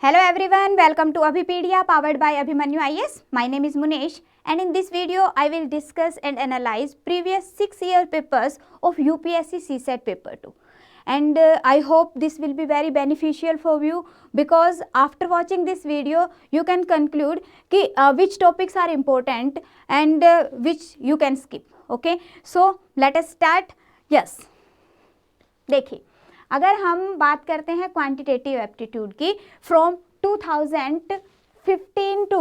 Hello everyone, welcome to Abhipedia powered by Abhimanyu IAS. My name is Munesh and in this video I will discuss and analyze previous 6-year papers of UPSC CSET paper 2. And I hope this will be very beneficial for you because after watching this video you can conclude कि which topics are important and which you can skip. Okay, so let us start. Yes, देखिए अगर हम बात करते हैं quantitative aptitude की from 2015 to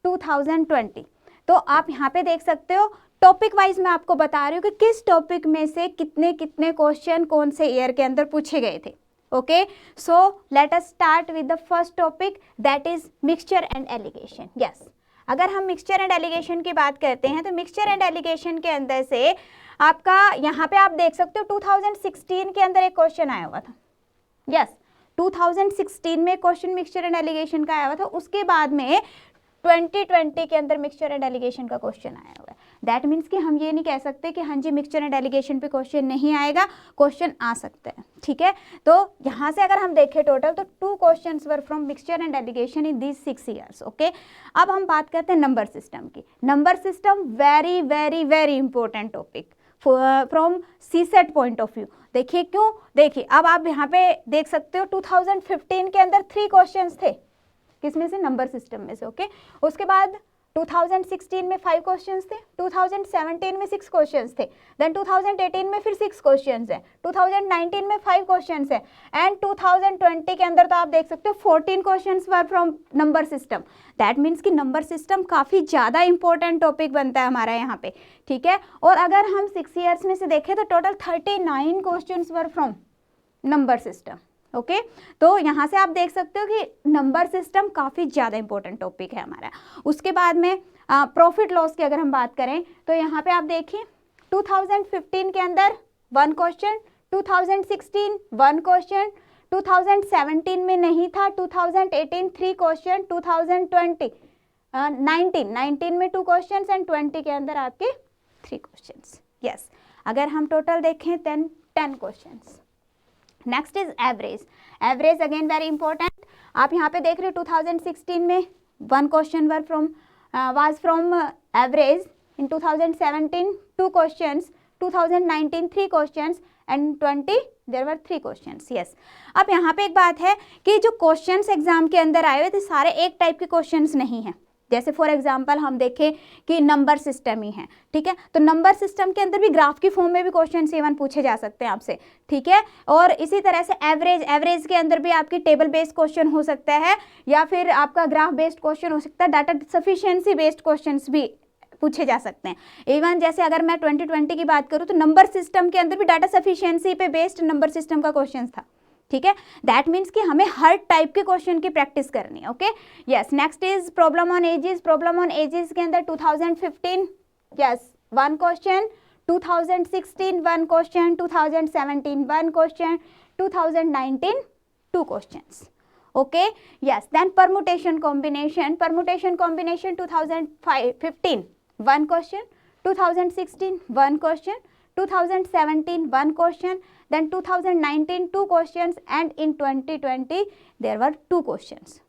2020, तो आप यहाँ पे देख सकते हो टॉपिक वाइज मैं आपको बता रही हूँ कि किस टॉपिक में से कितने कितने क्वेश्चन कौन से ईयर के अंदर पूछे गए थे. Okay, so let us start with the first topic that is mixture and allegation. Yes, अगर हम मिक्सचर एंड एलिगेशन की बात करते हैं तो मिक्सचर एंड एलिगेशन के अंदर से आपका यहाँ पे आप देख सकते हो 2016 के अंदर एक क्वेश्चन आया हुआ था. यस, 2016 में क्वेश्चन मिक्सचर एंड एलिगेशन का आया हुआ था. उसके बाद में 2020 के अंदर मिक्सचर एंड एलिगेशन का क्वेश्चन आया हुआ है. दैट मीन्स कि हम ये नहीं कह सकते कि हाँ जी मिक्सचर एंड एलिगेशन पे क्वेश्चन नहीं आएगा, क्वेश्चन आ सकता है. ठीक है, तो यहाँ से अगर हम देखें टोटल तो 2 questions were from mixture and allegation in these 6 years. Okay, अब हम बात करते हैं नंबर सिस्टम की. Number system very very very important topic from CSAT point of view. देखिए क्यों, देखिए अब आप यहाँ पे देख सकते हो 2015 के अंदर 3 क्वेश्चंस थे, किसमें से, नंबर सिस्टम में से. ओके, उसके बाद 2016 में 5 क्वेश्चंस थे, 2017 में 6 क्वेश्चंस थे, देन 2018 में फिर 6 क्वेश्चंस हैं, 2019 में 5 क्वेश्चंस हैं एंड 2020 के अंदर तो आप देख सकते हो 14 questions were from number system. That means कि नंबर सिस्टम काफ़ी ज़्यादा इंपॉर्टेंट टॉपिक बनता है हमारा यहाँ पे. ठीक है, और अगर हम 6 ईयर्स में से देखें तो total 39 questions were from number system. Okay, तो यहाँ से आप देख सकते हो कि नंबर सिस्टम काफ़ी ज़्यादा इंपॉर्टेंट टॉपिक है हमारा. उसके बाद में प्रॉफिट लॉस की अगर हम बात करें तो यहाँ पे आप देखिए 2015 के अंदर 1 क्वेश्चन, 2016 1 क्वेश्चन, 2017 में नहीं था, 2018 3 क्वेश्चन, 2020 19 में 2 क्वेश्चन एंड 20 के अंदर आपके 3 क्वेश्चन. यस, अगर हम टोटल देखें 10 question. Next is average. Average again very important. आप यहाँ पे देख रहे हो 2016 में 1 question was from average, in 2017 2 questions, 2019 3 क्वेश्चंस and 20 there were 3 questions. Yes, अब यहाँ पे एक बात है कि जो क्वेश्चंस एग्जाम के अंदर आए हुए थे सारे एक टाइप के क्वेश्चंस नहीं हैं. जैसे फॉर एग्जांपल हम देखें कि नंबर सिस्टम ही है. ठीक है, तो नंबर सिस्टम के अंदर भी ग्राफ की फॉर्म में भी क्वेश्चन इवन पूछे जा सकते हैं आपसे. ठीक है, और इसी तरह से एवरेज के अंदर भी आपकी टेबल बेस्ड क्वेश्चन हो सकता है या फिर आपका ग्राफ बेस्ड क्वेश्चन हो सकता है, डाटा सफिशिएंसी बेस्ड क्वेश्चन भी पूछे जा सकते हैं. इवन जैसे अगर मैं 2020 की बात करूँ तो नंबर सिस्टम के अंदर भी डाटा सफिशिएंसी पे बेस्ड नंबर सिस्टम का क्वेश्चन था. ठीक है, दैट मीन्स कि हमें हर टाइप के क्वेश्चन की प्रैक्टिस करनी है. Okay, yes, next is problem on ages. Problem on ages के अंदर 2015 yes 1 question, 2016 1 question, 2017 1 question, 2019 2 questions. Okay, yes, then permutation combination. Permutation combination 2015 1 question, 2016 1 question, 2017 1 question, then 2019 2 questions and in 2020 there were 2 questions.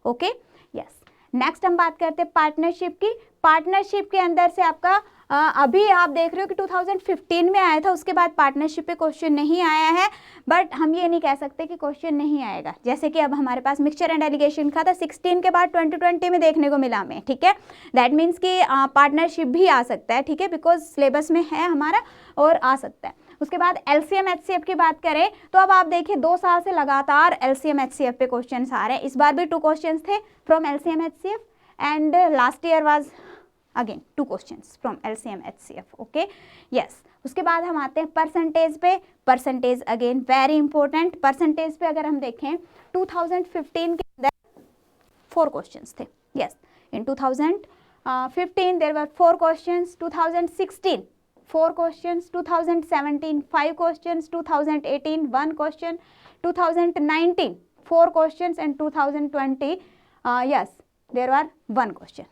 Okay, yes. Next हम बात करते हैं partnership की. Partnership के अंदर से आपका अभी आप देख रहे हो कि 2015 में आया था, उसके बाद पार्टनरशिप पे क्वेश्चन नहीं आया है. बट हम ये नहीं कह सकते कि क्वेश्चन नहीं आएगा. जैसे कि अब हमारे पास मिक्सचर एंड एलिगेशन का था 16 के बाद 2020 में देखने को मिला हमें. ठीक है, दैट मीन्स कि पार्टनरशिप भी आ सकता है. ठीक है, बिकॉज सिलेबस में है हमारा और आ सकता है. उसके बाद एलसीएम एचसीएफ की बात करें तो अब आप देखिए 2 साल से लगातार एलसीएम एचसीएफ पे क्वेश्चन आ रहे हैं. इस बार भी 2 क्वेश्चन थे from LCM HCF and last year was again 2 questions from LCM HCF. Okay, yes. उसके बाद हम आते हैं परसेंटेज पे. Percentage again very important. Percentage पे अगर हम देखें 2015 के अंदर 4 क्वेश्चंस थे. Yes, in 2015 there were 4 questions, 2016 4 questions, 2017 5 questions, 2018 1 question, 2019 4 questions and 2020 yes there were 1 question.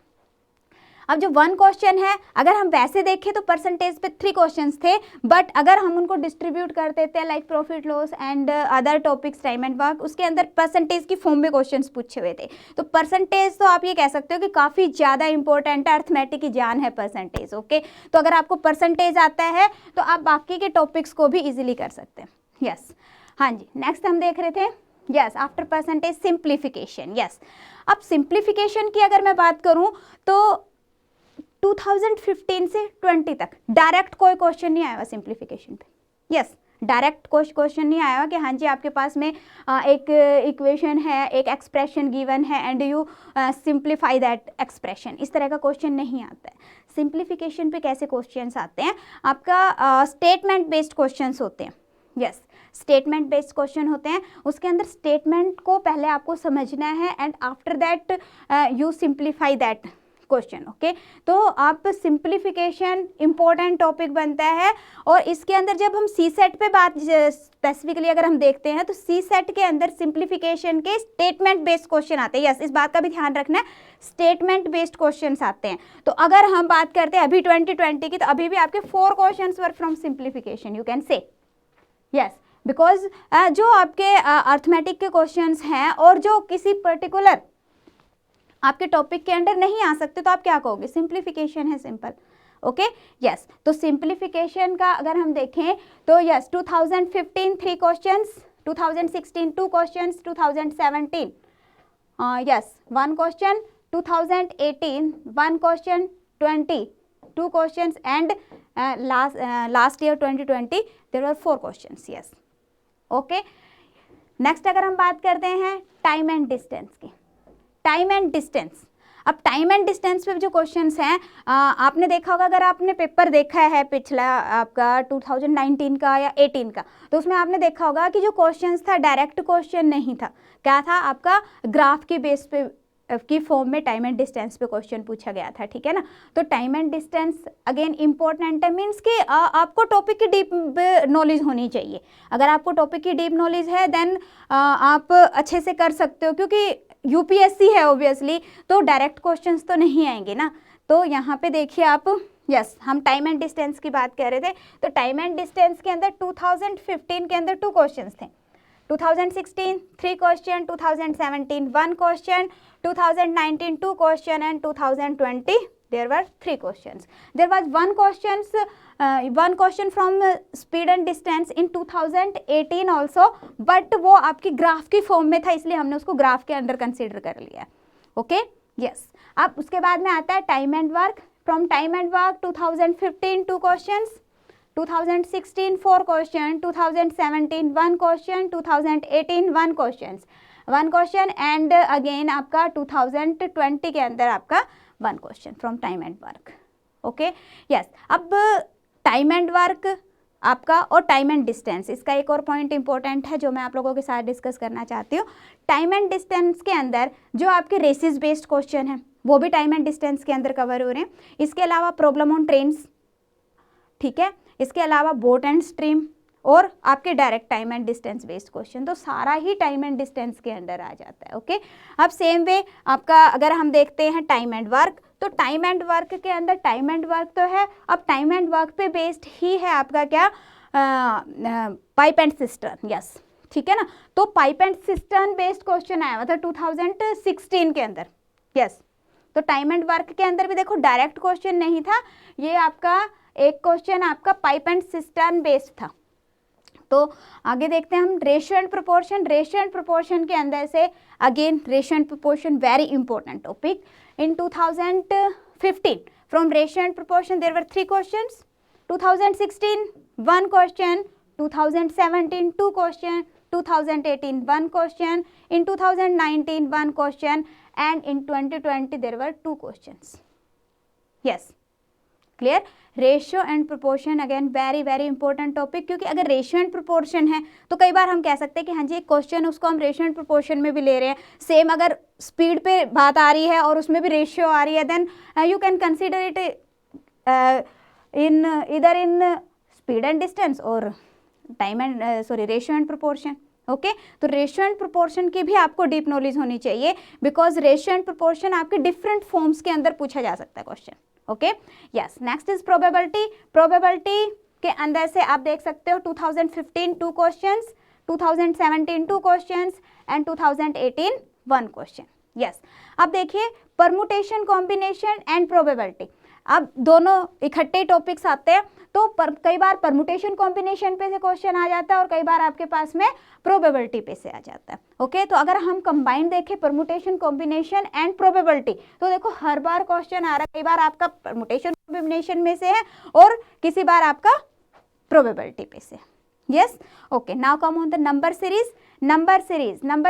अब जो 1 क्वेश्चन है, अगर हम वैसे देखें तो परसेंटेज पे 3 क्वेश्चंस थे, बट अगर हम उनको डिस्ट्रीब्यूट कर देते हैं like profit loss and other topics time and work, उसके अंदर परसेंटेज की फॉर्म में क्वेश्चंस पूछे हुए थे। तो परसेंटेज तो आप ये कह सकते हो कि काफ़ी ज़्यादा इंपॉर्टेंट है, अर्थमेटिक की जान है परसेंटेज। ओके, तो अगर आपको परसेंटेज आता है तो आप बाकी के टॉपिक्स को भी ईजिली कर सकते हैं। यस, हाँ जी, नेक्स्ट हम देख रहे थे yes after percentage simplification. Yes, अब सिंप्लीफिकेशन की अगर मैं बात करूं तो 2015 से 20 तक डायरेक्ट कोई क्वेश्चन नहीं आया हुआ सिंप्लीफिकेशन पे। यस, डायरेक्ट क्वेश्चन नहीं आया हुआ कि हाँ जी आपके पास में एक इक्वेशन है, एक एक्सप्रेशन गिवन है and you simplify that expression, इस तरह का क्वेश्चन नहीं आता है। सिंप्लीफिकेशन पे कैसे क्वेश्चंस आते हैं, आपका स्टेटमेंट बेस्ड क्वेश्चंस होते हैं। यस, स्टेटमेंट बेस्ड क्वेश्चन होते हैं, उसके अंदर स्टेटमेंट को पहले आपको समझना है and after that you simplify that question. Okay, तो आप सिंप्लीफिकेशन इंपॉर्टेंट टॉपिक बनता है। और इसके अंदर जब हम सी सेट पे बात स्पेसिफिकली अगर हम देखते हैं तो सी सेट के अंदर सिंप्लीफिकेशन के स्टेटमेंट बेस्ड क्वेश्चन आते हैं। यस, इस बात का भी ध्यान रखना है, स्टेटमेंट बेस्ड क्वेश्चन आते हैं। तो अगर हम बात करते हैं अभी 2020 की, तो अभी भी आपके 4 question were from simplification, you can से। यस, बिकॉज जो आपके अर्थमेटिक के क्वेश्चंस हैं और जो किसी पर्टिकुलर आपके टॉपिक के अंडर नहीं आ सकते, तो आप क्या कहोगे, सिंप्लीफिकेशन है, सिंपल। ओके, यस, तो सिंप्लीफिकेशन का अगर हम देखें तो yes 2015 3 questions, 2016 2 questions, 2017 yes 1 question, 2018 1 question, 20 2 questions and last year 2020 there were 4 questions. Yes, okay, next अगर हम बात करते हैं टाइम एंड डिस्टेंस की, टाइम एंड डिस्टेंस। अब टाइम एंड डिस्टेंस पे जो क्वेश्चंस हैं, आपने देखा होगा, अगर आपने पेपर देखा है पिछला आपका 2019 का या 18 का, तो उसमें आपने देखा होगा कि जो क्वेश्चंस था डायरेक्ट क्वेश्चन नहीं था, क्या था, आपका ग्राफ की बेस पे की फॉर्म में टाइम एंड डिस्टेंस पे क्वेश्चन पूछा गया था। ठीक है ना, तो time and distance again important है, मीन्स कि आपको टॉपिक की डीप नॉलेज होनी चाहिए। अगर आपको टॉपिक की डीप नॉलेज है देन आप अच्छे से कर सकते हो, क्योंकि यूपीएससी है ऑब्वियसली, तो डायरेक्ट क्वेश्चंस तो नहीं आएंगे ना। तो यहाँ पे देखिए आप, यस, हम टाइम एंड डिस्टेंस की बात कर रहे थे, तो टाइम एंड डिस्टेंस के अंदर 2015 के अंदर 2 क्वेश्चंस थे, 2016 3 question, 2017 1 question, 2019 2 question and 2020 there were 3 questions. There was one question from speed and distance in 2018 also, but वो आपकी ग्राफ की फॉर्म में था, इसलिए हमने उसको ग्राफ के अंदर कंसीडर कर लिया। ओके, यस, अब उसके बाद में आता है time and work. From time and work 2015 2 questions, 2016 4 question, 2017 1 question, 2018 1 question and again आपका 2020 के अंदर आपका 1 question from time and work. Okay, yes, अब टाइम एंड वर्क आपका और टाइम एंड डिस्टेंस, इसका एक और पॉइंट इंपॉर्टेंट है जो मैं आप लोगों के साथ डिस्कस करना चाहती हूँ। टाइम एंड डिस्टेंस के अंदर जो आपके रेसेस बेस्ड क्वेश्चन हैं वो भी टाइम एंड डिस्टेंस के अंदर कवर हो रहे हैं। इसके अलावा प्रॉब्लम ऑन ट्रेन्स, ठीक है, इसके अलावा बोट एंड स्ट्रीम और आपके direct time and distance based question, तो सारा ही टाइम एंड डिस्टेंस के अंदर आ जाता है। ओके, अब सेम वे आपका अगर हम देखते हैं टाइम एंड वर्क, तो टाइम एंड वर्क के अंदर टाइम एंड वर्क तो है, अब टाइम एंड वर्क पे बेस्ड ही है आपका क्या, पाइप एंड सिस्टर्न। यस, ठीक है ना, तो pipe and cistern based question आया हुआ था 2016 के अंदर। यस, तो टाइम एंड वर्क के अंदर भी देखो डायरेक्ट क्वेश्चन नहीं था, ये आपका एक क्वेश्चन आपका पाइप एंड सिस्टर्न बेस्ड था। तो आगे देखते हैं हम ratio and proportion. Ratio and proportion के अंदर से again ratio and proportion very important topic in 2015 from ratio and proportion there were 3 questions, 2016 1 question, 2017 2 question, 2018 1 question, in 2019 1 question and in 2020 there were 2 questions. Yes, clear? Ratio and proportion again very very important topic, क्योंकि अगर ratio and proportion है तो कई बार हम कह सकते हैं कि हाँ जी एक क्वेश्चन उसको हम रेशियो एंड प्रोपोर्शन में भी ले रहे हैं, सेम अगर स्पीड पे बात आ रही है और उसमें भी रेशियो आ रही है, then you can consider it in इधर इन स्पीड एंड डिस्टेंस और time and ratio and proportion. Okay तो रेशियो एंड प्रोपोर्शन की भी आपको डीप नॉलेज होनी चाहिए, बिकॉज रेशियो एंड प्रोपोर्शन आपके डिफरेंट फॉर्म्स के अंदर पूछा जा सकता है question. Okay yes, next is probability. Probability के अंदर से आप देख सकते हो 2015 2 questions, 2017 2 questions and 2018 1 question. Yes, अब देखिए परमुटेशन, कॉम्बिनेशन एंड प्रोबेबिलिटी, अब दोनों इकट्ठे टॉपिक्स आते हैं, तो कई बार परमुटेशन कॉम्बिनेशन पे से क्वेश्चन आ जाता है और कई बार आपके पास में प्रोबेबिलिटी पे से आ जाता है। ओके तो अगर हम कंबाइन देखें परमुटेशन, कॉम्बिनेशन एंड प्रोबेबिलिटी, तो देखो हर बार क्वेश्चन आ रहा है, कई बार आपका परमुटेशन कॉम्बिनेशन में से है और किसी बार आपका प्रोबेबिलिटी पे से। Yes okay, now come on the number series. Number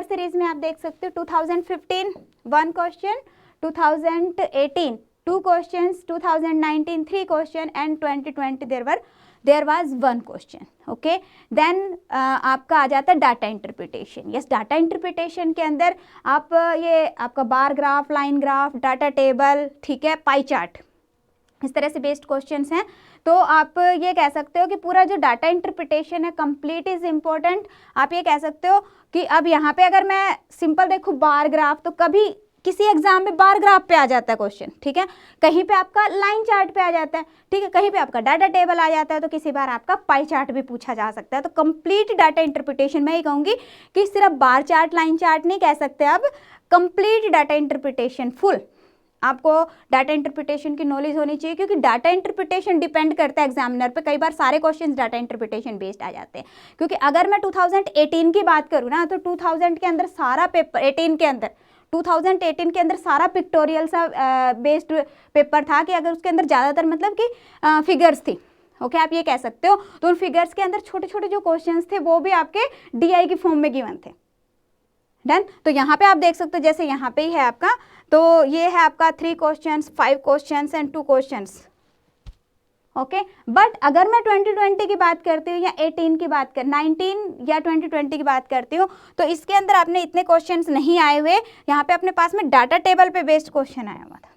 series में आप देख सकते हो 2015 1 question, 2018 2 questions, 2019 3 question and 2020 there was 1 question. okay then आपका आ जाता है data interpretation. Yes, data interpretation के अंदर आप ये आपका bar graph, line graph, data table, ठीक है, पाई चार्ट, इस तरह से बेस्ड क्वेश्चंस हैं। तो आप ये कह सकते हो कि पूरा जो डाटा इंटरप्रिटेशन है कंप्लीट इज इम्पोर्टेंट। आप ये कह सकते हो कि अब यहाँ पे अगर मैं सिंपल देखूँ बार ग्राफ, तो कभी किसी एग्जाम में बार ग्राफ पे आ जाता है क्वेश्चन, ठीक है, कहीं पे आपका लाइन चार्ट पे आ जाता है, ठीक है, कहीं पे आपका डाटा टेबल आ जाता है, तो किसी बार आपका पाई चार्ट भी पूछा जा सकता है। तो कंप्लीट डाटा इंटरप्रिटेशन मैं ये कहूँगी कि सिर्फ बार चार्ट, लाइन चार्ट नहीं कह सकते, अब कंप्लीट डाटा इंटरप्रिटेशन फुल आपको डाटा इंटरप्रिटेशन की नॉलेज होनी चाहिए, क्योंकि डाटा इंटरप्रिटेशन डिपेंड करता है एग्जामिनर पे। कई बार सारे क्वेश्चंस डाटा इंटरप्रिटेशन बेस्ड आ जाते हैं, क्योंकि अगर मैं 2018 की बात करूँ ना, तो 2000 के अंदर सारा पेपर 2018 के अंदर सारा पिक्टोरियल सा बेस्ड पेपर था, कि अगर उसके अंदर ज़्यादातर मतलब कि फिगर्स थी। ओके आप ये कह सकते हो। तो उन फिगर्स के अंदर छोटे छोटे जो क्वेश्चंस थे वो भी आपके डीआई की फॉर्म में गिवन थे। डन। तो यहाँ पे आप देख सकते हो, जैसे यहाँ पे ही है आपका, तो ये है आपका 3 questions, 5 questions and 2 questions. Okay but अगर मैं 2020 की बात करती हूँ या 18 की बात कर 19 या 2020 की बात करती हूँ, तो इसके अंदर आपने इतने क्वेश्चंस नहीं आए हुए, यहाँ पे अपने पास में डाटा टेबल पे बेस्ड क्वेश्चन आया हुआ था।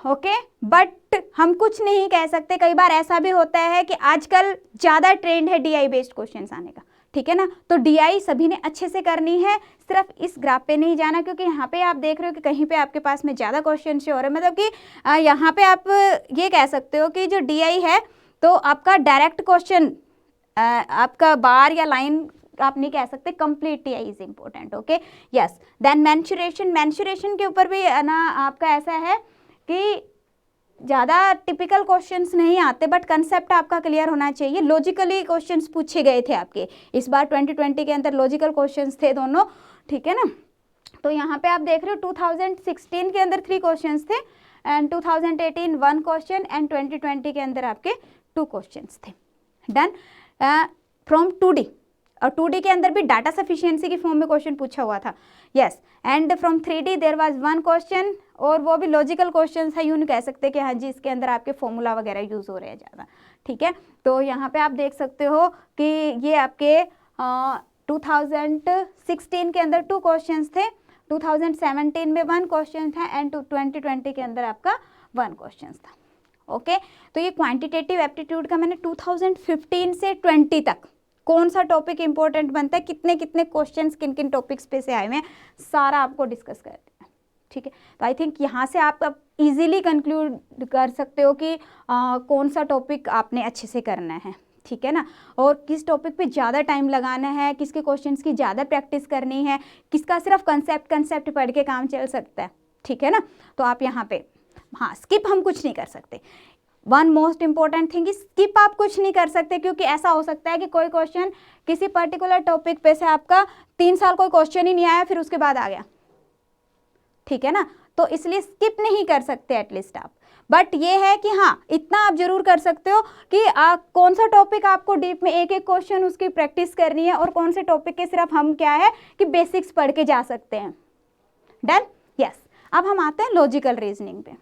ओके बट हम कुछ नहीं कह सकते, कई बार ऐसा भी होता है कि आजकल ज़्यादा ट्रेंड है डीआई बेस्ड क्वेश्चंस आने का, ठीक है ना। तो डीआई सभी ने अच्छे से करनी है, सिर्फ इस ग्राफ पे नहीं जाना, क्योंकि यहाँ पे आप देख रहे हो कि कहीं पे आपके पास में ज़्यादा क्वेश्चन शो हो रहे हैं, मतलब कि यहाँ पे आप ये कह सकते हो कि जो डीआई है तो आपका डायरेक्ट क्वेश्चन आपका बार या लाइन आप नहीं कह सकते, complete DI is important. Okay yes, then mensuration के ऊपर भी ना आपका ऐसा है कि ज़्यादा टिपिकल क्वेश्चंस नहीं आते, बट कंसेप्ट आपका क्लियर होना चाहिए। लॉजिकली क्वेश्चंस पूछे गए थे आपके इस बार 2020 के अंदर, लॉजिकल क्वेश्चंस थे दोनों, ठीक है ना। तो यहाँ पे आप देख रहे हो 2016 के अंदर 3 क्वेश्चंस थे एंड 2018 1 क्वेश्चन एंड 2020 के अंदर आपके 2 क्वेश्चंस थे। डन। फ्रॉम 2D, और 2D के अंदर भी डाटा सफिशिएंसी की फॉर्म में क्वेश्चन पूछा हुआ था। Yes, and from 3D there was 1 question, और वो भी लॉजिकल क्वेश्चन था, यूँ नहीं कह सकते कि हाँ जी इसके अंदर आपके फॉर्मूला वगैरह यूज़ हो रहे हैं ज़्यादा, ठीक है। तो यहाँ पे आप देख सकते हो कि ये आपके 2016 के अंदर 2 क्वेश्चंस थे, 2017 में 1 क्वेश्चन था एंड 2020 के अंदर आपका 1 क्वेश्चन था। ओके तो ये क्वांटिटेटिव एप्टीट्यूड का मैंने 2015 से 20 तक कौन सा टॉपिक इंपॉर्टेंट बनता है, कितने कितने क्वेश्चंस किन किन टॉपिक्स पे से आए हुए हैं, सारा आपको डिस्कस कर दिया, ठीक है। तो आई थिंक यहाँ से आप अब इजीली कंक्लूड कर सकते हो कि कौन सा टॉपिक आपने अच्छे से करना है, ठीक है ना, और किस टॉपिक पे ज़्यादा टाइम लगाना है, किसके क्वेश्चंस की ज़्यादा प्रैक्टिस करनी है, किसका सिर्फ कंसेप्ट पढ़ के काम चल सकता है, ठीक है ना। तो आप यहाँ पे हाँ स्किप हम कुछ नहीं कर सकते। One most important thing, skip आप कुछ नहीं कर सकते, क्योंकि ऐसा हो सकता है कि कोई क्वेश्चन किसी पर्टिकुलर टॉपिक पे से आपका 3 साल कोई क्वेश्चन ही नहीं आया, फिर उसके बाद आ गया, ठीक है ना। तो इसलिए स्किप नहीं कर सकते एटलीस्ट आप, बट ये है कि हाँ इतना आप जरूर कर सकते हो कि कौन सा टॉपिक आपको डीप में एक एक क्वेश्चन उसकी प्रैक्टिस करनी है, और कौन से टॉपिक के सिर्फ हम क्या है कि बेसिक्स पढ़ के जा सकते हैं। डन। यस, अब हम आते हैं लॉजिकल रीजनिंग पे।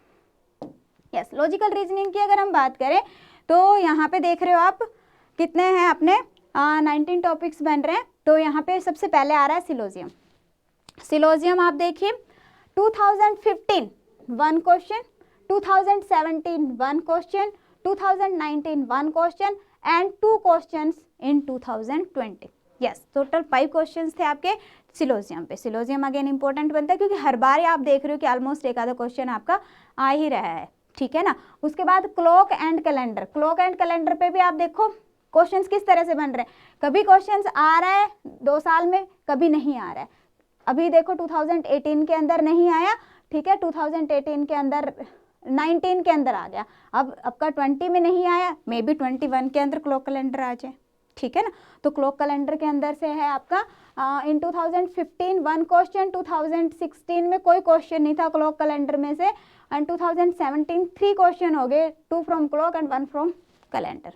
यस, लॉजिकल रीजनिंग की अगर हम बात करें तो यहाँ पे देख रहे हो आप कितने हैं अपने 19 टॉपिक्स बन रहे हैं। तो यहाँ पे सबसे पहले आ रहा है सिलोजियम। सिलोजियम आप देखिए 2015 1 question, 2017 1 question, 2019 1 question and 2 questions in 2020। Yes, total 5 questions थे आपके सिलोजियम पे। सिलोजियम अगेन इंपॉर्टेंट बनता है क्योंकि हर बार आप देख रहे हो कि ऑलमोस्ट एक आधा क्वेश्चन आपका आ ही रहा है, ठीक है ना। उसके बाद clock and calendar. Clock and calendar पे भी आप देखो क्वेश्चंस किस तरह से बन रहे हैं। कभी क्वेश्चंस आ रहा है 2 साल में, कभी नहीं आ रहा है। अभी देखो 2018 के अंदर नहीं आया, ठीक है, 2018 के अंदर 19 के अंदर आ गया, अब आपका 20 में नहीं आया, मे बी 21 के अंदर क्लॉक कैलेंडर आ जाए, ठीक है ना। तो क्लॉक कैलेंडर के अंदर से है आपका इन 2015 1 क्वेश्चन, 2016 में कोई क्वेश्चन नहीं था क्लॉक कैलेंडर में से, एंड 2017 3 क्वेश्चन हो गए, 2 from clock and 1 from calendar,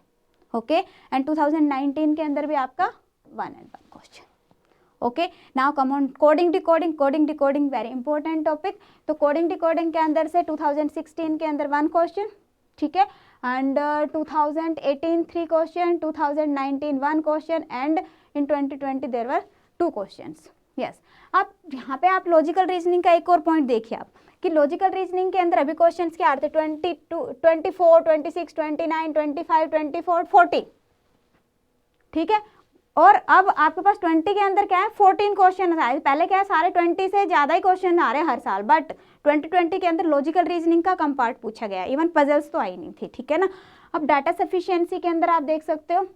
okay. And 2019 के अंदर भी आपका 1 and 1 question, okay. Now come on coding decoding. Coding decoding very important topic. तो कोडिंग डिकोडिंग के अंदर से 2016 के अंदर 1 क्वेश्चन, ठीक है, and 2018 3 question, 2019 1 question, and in 2020 there were 2 questions. Yes, अब यहाँ पे आप लॉजिकल रीजनिंग का एक और पॉइंट देखिए आप कि लॉजिकल रीजनिंग के अंदर अभी क्वेश्चंस क्या आते हैं 22, 24, 26, 29, 25, 24, 40, ठीक है। और अब आपके पास 20 के अंदर क्या है 14 क्वेश्चन आए। पहले क्या है सारे 20 से ज़्यादा ही क्वेश्चन आ रहे हैं हर साल, बट 2020 के अंदर लॉजिकल रीजनिंग का कम पार्ट पूछा गया, इवन पजल्स तो आई नहीं थी, ठीक है ना। अब डाटा सफिशिएंसी के अंदर आप देख सकते हो,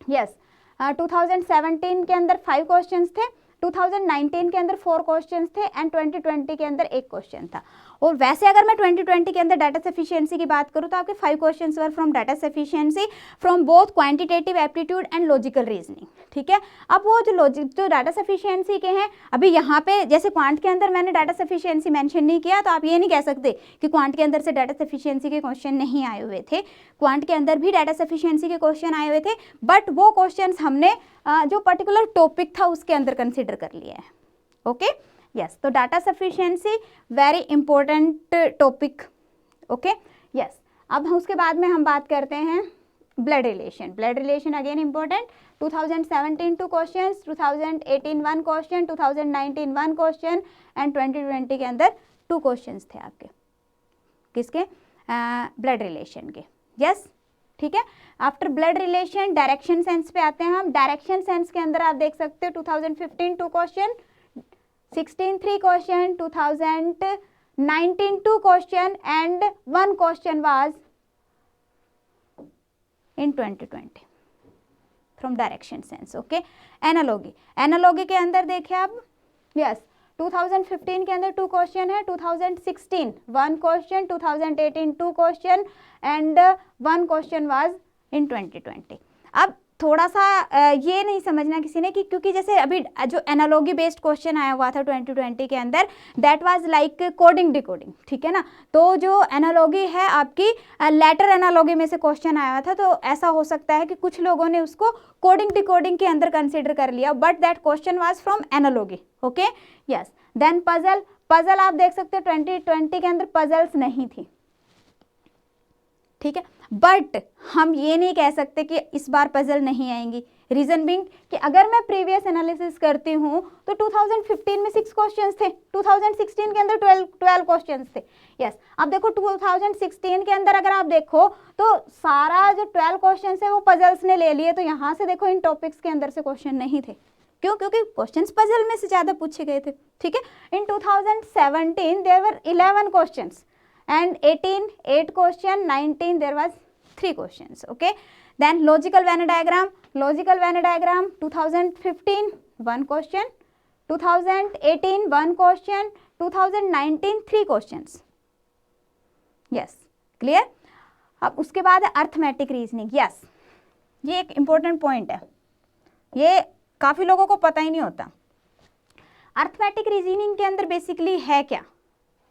यस, 2017 के अंदर 5 क्वेश्चंस थे, 2019 के अंदर 4 क्वेश्चंस थे, एंड 2020 के अंदर 1 क्वेश्चन था। और वैसे अगर मैं 2020 के अंदर डाटा सफिशिएंसी की बात करूँ तो आपके 5 questions were from data sufficiency from both quantitative aptitude and logical reasoning, ठीक है। अब वो जो डाटा सफिशिएंसी के हैं, अभी यहाँ पे जैसे क्वांट के अंदर मैंने डाटा सफिशिएंसी मेंशन नहीं किया, तो आप ये नहीं कह सकते कि क्वांट के अंदर से डाटा सफिशिएंसी के क्वेश्चन नहीं आए हुए थे। क्वांट के अंदर भी डाटा सफिशिएंसी के क्वेश्चन आए हुए थे, बट वो क्वेश्चंस हमने जो पर्टिकुलर टॉपिक था उसके अंदर कंसिडर कर लिया है, ओके। यस, तो data sufficiency very important topic, okay. Yes, अब उसके बाद में हम बात करते हैं blood relation. Blood relation again important. 2017 2 questions, 2018 1 question, 2019 1 question, and 2020 के अंदर 2 क्वेश्चंस थे आपके किसके ब्लड रिलेशन के। यस, ठीक है। After blood relation direction sense पे आते हैं हम। डायरेक्शन सेंस के अंदर आप देख सकते हो 2015 2 question, 16 3 question, 2019 2 question, and 1 question was in 2020 from direction sense, okay. Analogy, analogy के अंदर देखिए आप, यस, 2015 के अंदर 2 क्वेश्चन है, 2016 1 question, 2018 2 question, and 1 question was in 2020। अब थोड़ा सा ये नहीं समझना किसी ने कि क्योंकि जैसे अभी जो एनालॉगी बेस्ड क्वेश्चन आया हुआ था 2020 के अंदर, that was like coding decoding, ठीक है ना। तो जो एनालॉगी है आपकी लेटर एनालॉगी में से क्वेश्चन आया था, तो ऐसा हो सकता है कि कुछ लोगों ने उसको कोडिंग डिकोडिंग के अंदर कंसिडर कर लिया, but that question was from analogy, okay. Yes, then puzzle. Puzzle आप देख सकते हो 2020 के अंदर पजल्स नहीं थी, ठीक है, बट हम ये नहीं कह सकते कि इस बार पजल नहीं आएंगी। रीजन बिंग कि अगर मैं प्रीवियस एनालिसिस करती हूँ तो 2015 में 6 क्वेश्चंस थे, 2016 के अंदर 12 क्वेश्चंस थे। यस, अब देखो 2016 के अंदर अगर आप देखो तो सारा जो 12 क्वेश्चंस है वो पजल्स ने ले लिए, तो यहाँ से देखो इन टॉपिक्स के अंदर से क्वेश्चन नहीं थे। क्यों? क्योंकि क्वेश्चंस पजल में से ज़्यादा पूछे गए थे, ठीक है। इन 2017 there were 11 questions, and 18 8 question, 19 there was 3 questions, okay. Then logical Venn diagram. Logical Venn diagram 2015 1 question, 2018 1 question, 2019 3 questions. Yes, clear. अब उसके बाद है अर्थमेटिक रीजनिंग। यस, ये एक इम्पोर्टेंट पॉइंट है, ये काफ़ी लोगों को पता ही नहीं होता। अर्थमेटिक रीजनिंग के अंदर बेसिकली है क्या,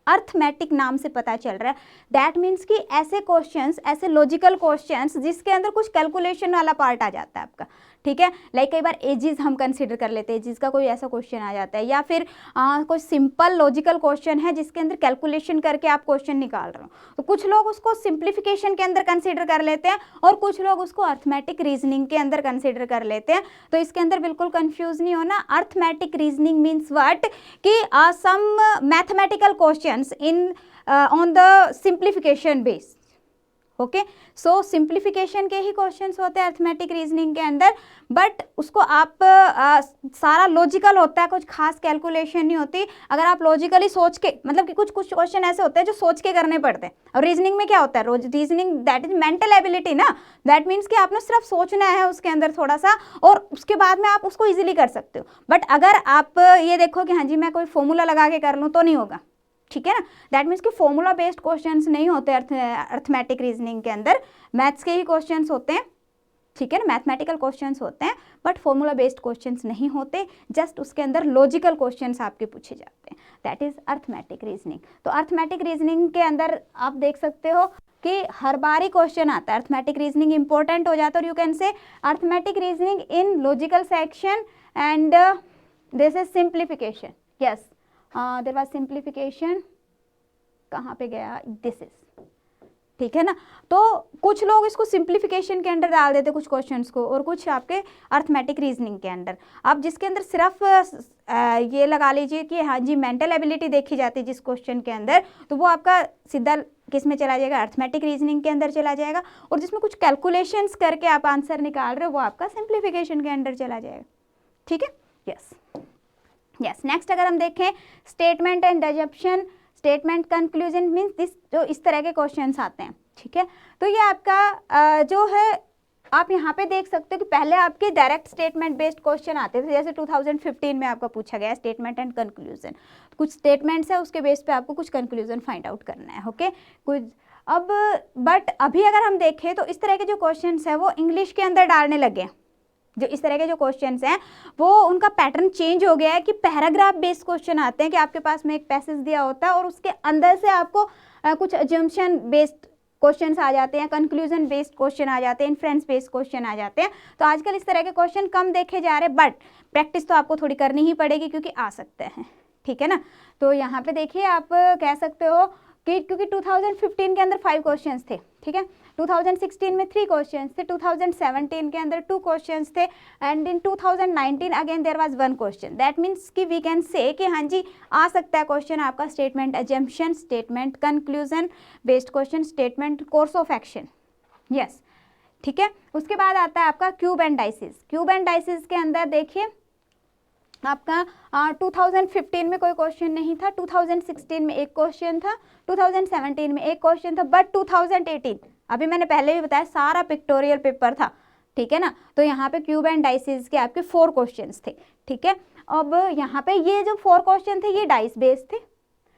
अर्थमेटिक नाम से पता चल रहा है। दैट मीन्स कि ऐसे क्वेश्चंस, ऐसे लॉजिकल क्वेश्चंस जिसके अंदर कुछ कैलकुलेशन वाला पार्ट आ जाता है आपका, ठीक है। लाइक कई बार एजिज हम कंसीडर कर लेते हैं, एजिज का कोई ऐसा क्वेश्चन आ जाता है, या फिर कोई सिंपल लॉजिकल क्वेश्चन है जिसके अंदर कैलकुलेशन करके आप क्वेश्चन निकाल रहे हो, तो कुछ लोग उसको सिंप्लीफिकेशन के अंदर कंसीडर कर लेते हैं और कुछ लोग उसको अर्थमेटिक रीजनिंग के अंदर कंसीडर कर लेते हैं। तो इसके अंदर बिल्कुल कंफ्यूज नहीं होना। अर्थमेटिक रीजनिंग मीन्स व्हाट कि some mathematical questions in on the simplification base, okay. So simplification के ही क्वेश्चंस होते हैं अर्थमेटिक रीजनिंग के अंदर, बट उसको आप सारा लॉजिकल होता है, कुछ खास कैलकुलेशन नहीं होती। अगर आप लॉजिकली सोच के, मतलब कि कुछ कुछ क्वेश्चन ऐसे होते हैं जो सोच के करने पड़ते हैं, और रीजनिंग में क्या होता है, reasoning that is mental ability ना, दैट मीन्स कि आपने सिर्फ सोचना है उसके अंदर थोड़ा सा, और उसके बाद में आप उसको ईजिली कर सकते हो। बट अगर आप ये देखो कि हाँ जी मैं कोई फॉर्मूला लगा के कर लूँ तो नहीं होगा, ठीक है ना। दैट मीन्स कि फॉर्मूला बेस्ड क्वेश्चंस नहीं होते अर्थमेटिक रीजनिंग के अंदर, मैथ्स के ही क्वेश्चंस होते हैं, ठीक है ना, मैथमेटिकल क्वेश्चंस होते हैं, बट फॉर्मूला बेस्ड क्वेश्चंस नहीं होते, जस्ट उसके अंदर लॉजिकल क्वेश्चंस आपके पूछे जाते हैं, दैट इज अर्थमेटिक रीजनिंग। तो अर्थमेटिक रीजनिंग के अंदर आप देख सकते हो कि हर बार ही क्वेश्चन आता है, अर्थमेटिक रीजनिंग इंपॉर्टेंट हो जाता है, और you can say arithmetic reasoning in logical section and this is simplification, yes there was simplification, कहाँ पे गया, दिस इज, ठीक है ना। तो कुछ लोग इसको सिंप्लीफिकेशन के अंदर डाल देते कुछ क्वेश्चंस को, और कुछ आपके अर्थमेटिक रीजनिंग के अंदर। अब जिसके अंदर सिर्फ ये लगा लीजिए कि हाँ जी मेंटल एबिलिटी देखी जाती है जिस क्वेश्चन के अंदर, तो वो आपका सीधा किस में चला जाएगा, अर्थमेटिक रीजनिंग के अंदर चला जाएगा। और जिसमें कुछ कैलकुलेशंस करके आप आंसर निकाल रहे हो वो आपका सिंप्लीफिकेशन के अंदर चला जाएगा, ठीक है। यस यस नेक्स्ट अगर हम देखें statement and deduction, statement conclusion means this, जो इस तरह के क्वेश्चंस आते हैं, ठीक है। तो ये आपका जो है आप यहाँ पे देख सकते हो कि पहले आपके डायरेक्ट स्टेटमेंट बेस्ड क्वेश्चन आते थे, जैसे 2015 में आपका पूछा गया स्टेटमेंट एंड कंक्लूजन, कुछ स्टेटमेंट्स है उसके बेस पे आपको कुछ कंक्लूजन फाइंड आउट करना है, ओके कुछ। अब बट अभी अगर हम देखें तो इस तरह के जो क्वेश्चंस है वो इंग्लिश के अंदर डालने लगे, जो इस तरह के जो क्वेश्चंस हैं वो उनका पैटर्न चेंज हो गया है कि पैराग्राफ बेस्ड क्वेश्चन आते हैं, कि आपके पास में एक पैसेज दिया होता है और उसके अंदर से आपको कुछ अजम्पशन बेस्ड क्वेश्चंस आ जाते हैं, कंक्लूजन बेस्ड क्वेश्चन आ जाते हैं, इन्फ्रेंस बेस्ड क्वेश्चन आ जाते हैं। तो आजकल इस तरह के क्वेश्चन कम देखे जा रहे हैं, बट प्रैक्टिस तो आपको थोड़ी करनी ही पड़ेगी क्योंकि आ सकते हैं, ठीक है ना। तो यहाँ पे देखिए आप कह सकते हो कि क्योंकि 2015 के अंदर 5 क्वेश्चंस थे, ठीक है, 2016 में 3 क्वेश्चंस थे, 2017 के अंदर 2 क्वेश्चंस थे, and in 2019 again there was 1 question. That means कि वी कैन से कि हाँ जी आ सकता है क्वेश्चन आपका statement assumption, statement conclusion based question, statement course of action, yes, ठीक है। उसके बाद आता है आपका cube and dices. Cube and dices के अंदर देखिए आपका 2015 में कोई क्वेश्चन नहीं था, 2016 में एक क्वेश्चन था, 2017 में एक क्वेश्चन था, बट 2018 अभी मैंने पहले भी बताया सारा पिक्टोरियल पेपर था, ठीक है ना। तो यहाँ पे क्यूब एंड डाइसिस के आपके 4 क्वेश्चंस थे, ठीक है। अब यहाँ पे ये जो 4 क्वेश्चन थे ये डाइस बेस्ड थे,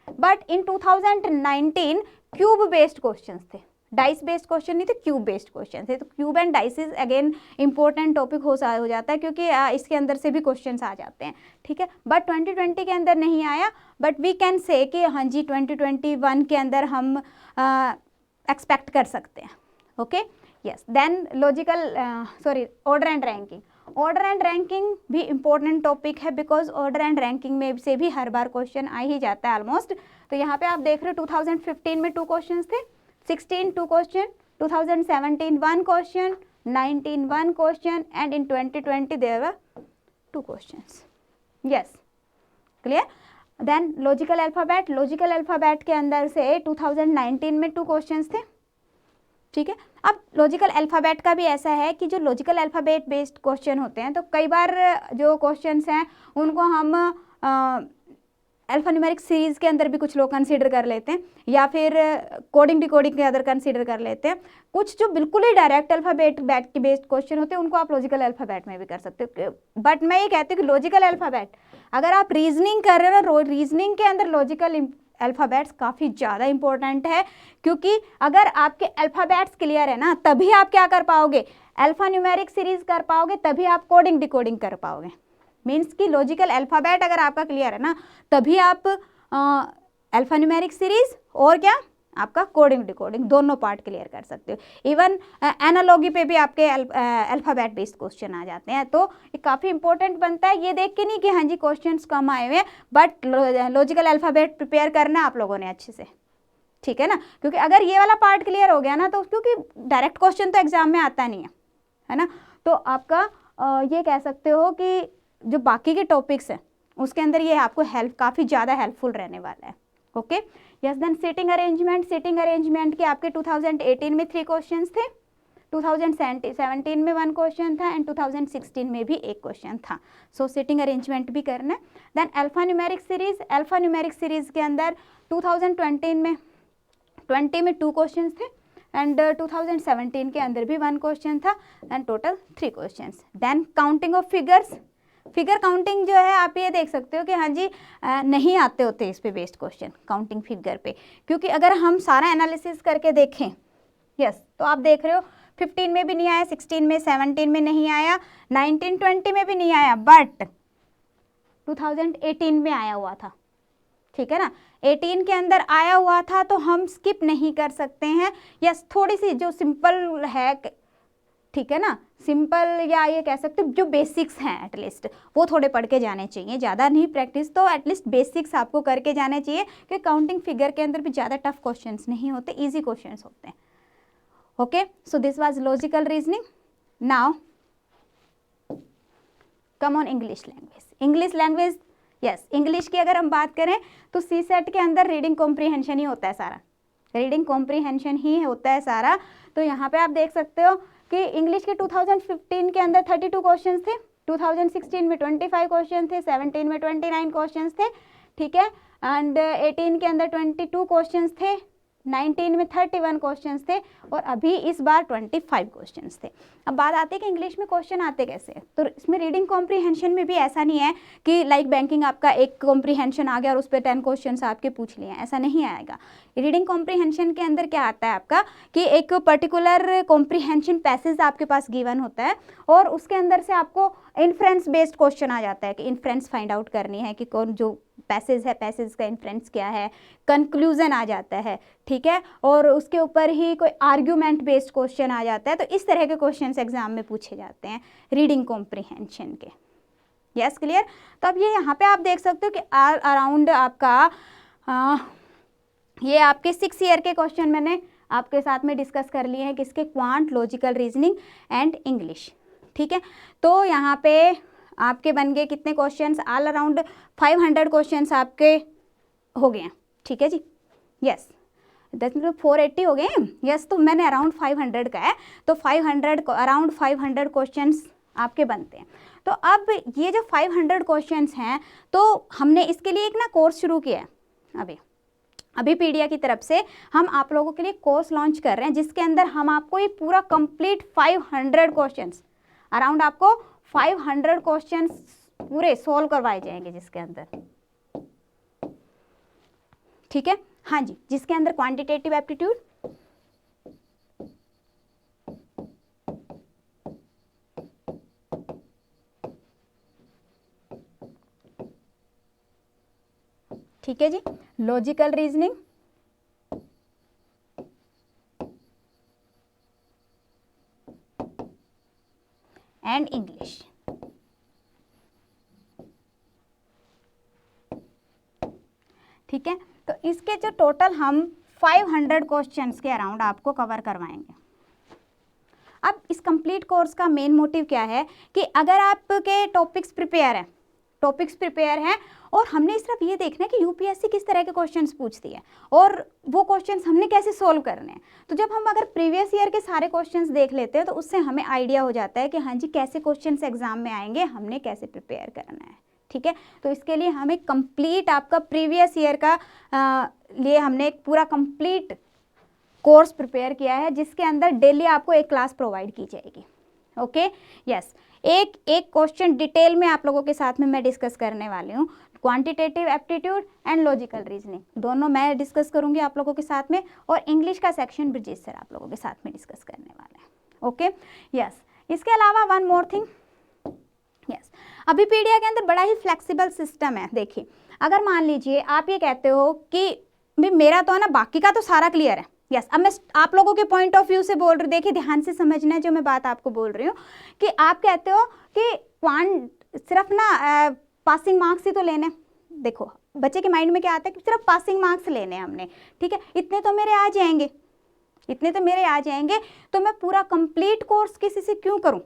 but in 2019 cube based questions थे, डाइस बेस्ड क्वेश्चन नहीं थे, क्यूब बेस्ड क्वेश्चन थे। तो cube and dices again important topic हो जाता है क्योंकि इसके अंदर से भी क्वेश्चंस आ जाते हैं, ठीक है। बट 2020 के अंदर नहीं आया, बट वी कैन से कि हाँ जी 2021 के अंदर हम एक्सपेक्ट कर सकते हैं, okay yes. Then logical order and ranking, order and ranking भी इंपॉर्टेंट टॉपिक है, बिकॉज ऑर्डर एंड रैंकिंग में से भी हर बार क्वेश्चन आ ही जाता है ऑलमोस्ट। तो यहाँ पे आप देख रहे हो 2015 में 2 क्वेश्चन थे, 16 2 question, 2017 1 question, 19 1 question, and in 2020 there were 2 questions, yes clear. Then logical alphabet, logical alphabet के अंदर से 2019 में 2 क्वेश्चंस थे, ठीक है। अब लॉजिकल अल्फ़ाबेट का भी ऐसा है कि जो लॉजिकल अल्फ़ाबेट बेस्ड क्वेश्चन होते हैं तो कई बार जो क्वेश्चंस हैं उनको हम अल्फ़ान्यूमेरिक सीरीज़ के अंदर भी कुछ लोग कंसीडर कर लेते हैं, या फिर कोडिंग डिकोडिंग के अंदर कंसीडर कर लेते हैं। कुछ जो बिल्कुल ही डायरेक्ट अल्फ़ाबेट के बेस्ड क्वेश्चन होते हैं उनको आप लॉजिकल अल्फ़ाबेट में भी कर सकते हो। बट मैं ये कहती हूँ कि लॉजिकल अल्फ़ाबेट अगर आप रीजनिंग कर रहे हो ना, रीजनिंग के अंदर लॉजिकल अल्फ़ाबेट्स काफ़ी ज़्यादा इंपॉर्टेंट है, क्योंकि अगर आपके अल्फ़ाबेट्स क्लियर है ना तभी आप क्या कर पाओगे, अल्फ़ान्यूमेरिक सीरीज़ कर पाओगे, तभी आप कोडिंग डिकोडिंग कर पाओगे। मीन्स कि लॉजिकल अल्फ़ाबेट अगर आपका क्लियर है ना तभी आप अल्फ़ान्यूमेरिक सीरीज़ और क्या आपका कोडिंग डिकोडिंग दोनों पार्ट क्लियर कर सकते हो। इवन एनालॉगी पे भी आपके अल्फ़ाबेट बेस्ड क्वेश्चन आ जाते हैं, तो ये काफ़ी इंपॉर्टेंट बनता है। ये देख के नहीं कि हाँ जी क्वेश्चंस कम आए हुए हैं, बट लॉजिकल अल्फ़ाबेट प्रिपेयर करना आप लोगों ने अच्छे से, ठीक है ना। क्योंकि अगर ये वाला पार्ट क्लियर हो गया ना तो क्योंकि डायरेक्ट क्वेश्चन तो एग्जाम में आता नहीं है ना, तो आपका ये कह सकते हो कि जो बाकी के टॉपिक्स हैं उसके अंदर ये आपको काफ़ी ज़्यादा हेल्पफुल रहने वाला है, okay yes. Then sitting arrangement के आपके 2018 में 3 क्वेश्चंस थे, 2017 में 1 क्वेश्चन था एंड 2016 में भी 1 क्वेश्चन था। सो सिटिंग अरेंजमेंट भी करना है। देन अल्फा न्यूमेरिक सीरीज के अंदर 2020 में 2 क्वेश्चन थे एंड 2017 के अंदर भी 1 क्वेश्चन था and total 3 questions. Then counting of figure counting जो है आप ये देख सकते हो कि हाँ जी नहीं आते होते इस पे बेस्ड क्वेश्चन काउंटिंग फिगर पे, क्योंकि अगर हम सारा एनालिसिस करके देखें यस तो आप देख रहे हो 15 में भी नहीं आया, 16 में, 17 में नहीं आया, 19, 20 में भी नहीं आया, बट 2018 में आया हुआ था, ठीक है ना। 18 के अंदर आया हुआ था तो हम स्किप नहीं कर सकते हैं। यस थोड़ी सी जो सिंपल है, ठीक है ना, सिंपल या ये कह सकते हो जो बेसिक्स हैं एटलीस्ट वो थोड़े पढ़ के जाने चाहिए, ज़्यादा नहीं प्रैक्टिस तो एटलीस्ट बेसिक्स आपको करके जाने चाहिए, कि काउंटिंग फिगर के अंदर भी ज़्यादा टफ क्वेश्चंस नहीं होते, इजी क्वेश्चंस होते हैं। Okay so this was logical reasoning. Now come on English language. Yes English की अगर हम बात करें तो सी सेट के अंदर रीडिंग कॉम्प्रीहेंशन ही होता है सारा, रीडिंग कॉम्प्रीहेंशन ही होता है सारा। तो यहाँ पे आप देख सकते हो कि इंग्लिश के 2015 के अंदर 32 क्वेश्चंस थे, 2016 में 25 क्वेश्चन थे, 17 में 29 क्वेश्चंस थे, ठीक है, एंड 18 के अंदर 22 क्वेश्चंस थे, 19 में 31 क्वेश्चंस थे और अभी इस बार 25 क्वेश्चंस थे। अब बात आती है कि इंग्लिश में क्वेश्चन आते कैसे, तो इसमें रीडिंग कॉम्प्रीहेंशन में भी ऐसा नहीं है कि लाइक बैंकिंग आपका एक कॉम्प्रीहेंशन आ गया और उस पर 10 क्वेश्चंस आपके पूछ लिए, ऐसा नहीं आएगा। रीडिंग कॉम्प्रीहेंशन के अंदर क्या आता है आपका कि एक पर्टिकुलर कॉम्प्रीहेंशन पैसेज आपके पास गिवन होता है और उसके अंदर से आपको इन्फ्रेंस बेस्ड क्वेश्चन आ जाता है कि इन्फ्रेंस फाइंड आउट करनी है कि कौन जो पैसेज है, पैसेज का इन्फ्रेंस क्या है, कंक्लूजन आ जाता है, ठीक है, और उसके ऊपर ही कोई आर्ग्यूमेंट बेस्ड क्वेश्चन आ जाता है। तो इस तरह के क्वेश्चंस एग्जाम में पूछे जाते हैं रीडिंग कॉम्प्रीहेंशन के। Yes clear. तो अब ये यहाँ पे आप देख सकते हो कि अराउंड आपका ये आपके 6 ईयर के क्वेश्चन मैंने आपके साथ में डिस्कस कर लिए हैं, किसके, quant, logical reasoning and English, ठीक है। तो यहाँ पे आपके बन गए कितने क्वेश्चंस, ऑल अराउंड 500 क्वेश्चंस आपके हो गए हैं, ठीक है जी। यस 480 हो गए हैं। यस तो मैंने अराउंड 500 का है, तो 500 अराउंड 500 क्वेश्चंस आपके बनते हैं। तो अब ये जो 500 क्वेश्चंस हैं तो हमने इसके लिए एक ना कोर्स शुरू किया है अभी पीडिया की तरफ से हम आप लोगों के लिए कोर्स लॉन्च कर रहे हैं, जिसके अंदर हम आपको ये पूरा कंप्लीट 500 क्वेश्चंस अराउंड आपको 500 क्वेश्चंस पूरे सॉल्व करवाए जाएंगे जिसके अंदर, ठीक है, हाँ जी, जिसके अंदर क्वांटिटेटिव एप्टीट्यूड, ठीक है जी, लॉजिकल रीजनिंग, एंड इंग्लिश, ठीक है। तो इसके जो टोटल हम 500 क्वेश्चंस के अराउंड आपको कवर करवाएंगे। अब इस कंप्लीट कोर्स का मेन मोटिव क्या है कि अगर आपके टॉपिक्स प्रिपेयर हैं और हमने सिर्फ ये देखना है कि यूपीएससी किस तरह के क्वेश्चंस पूछती है और वो क्वेश्चंस हमने कैसे सोल्व करने हैं। तो जब हम अगर प्रीवियस ईयर के सारे क्वेश्चंस देख लेते हैं तो उससे हमें आइडिया हो जाता है कि हाँ जी कैसे क्वेश्चंस एग्जाम में आएंगे, हमने कैसे प्रिपेयर करना है, ठीक है। तो इसके लिए हमें कंप्लीट आपका प्रीवियस ईयर का लिए हमने एक पूरा कंप्लीट कोर्स प्रिपेयर किया है, जिसके अंदर डेली आपको एक क्लास प्रोवाइड की जाएगी। ओके यस, एक क्वेश्चन डिटेल में आप लोगों के साथ में मैं डिस्कस करने वाली हूँ। Quantitative aptitude and logical reasoning दोनों मैं डिस्कस करूंगी आप लोगों के साथ में, और इंग्लिश का सेक्शन ब्रिजेश सर आप लोगों के साथ में डिस्कस करने वाले हैं। ओके यस, इसके अलावा वन मोर थिंग, यस अभी पीडिया के अंदर बड़ा ही फ्लेक्सिबल सिस्टम है। देखिए अगर मान लीजिए आप ये कहते हो कि भाई मेरा तो है ना बाकी का तो सारा क्लियर है, यस अब मैं आप लोगों के पॉइंट ऑफ व्यू से बोल रही हूँ, देखिए ध्यान से समझना है जो मैं बात आपको बोल रही हूँ कि आप कहते हो कि क्वांट सिर्फ ना पासिंग मार्क्स ही तो लेने, देखो बच्चे के माइंड में क्या आता है कि सिर्फ पासिंग मार्क्स लेने हैं हमने, ठीक है, इतने तो मेरे आ जाएंगे, तो मैं पूरा कंप्लीट कोर्स किसी से क्यों करूं,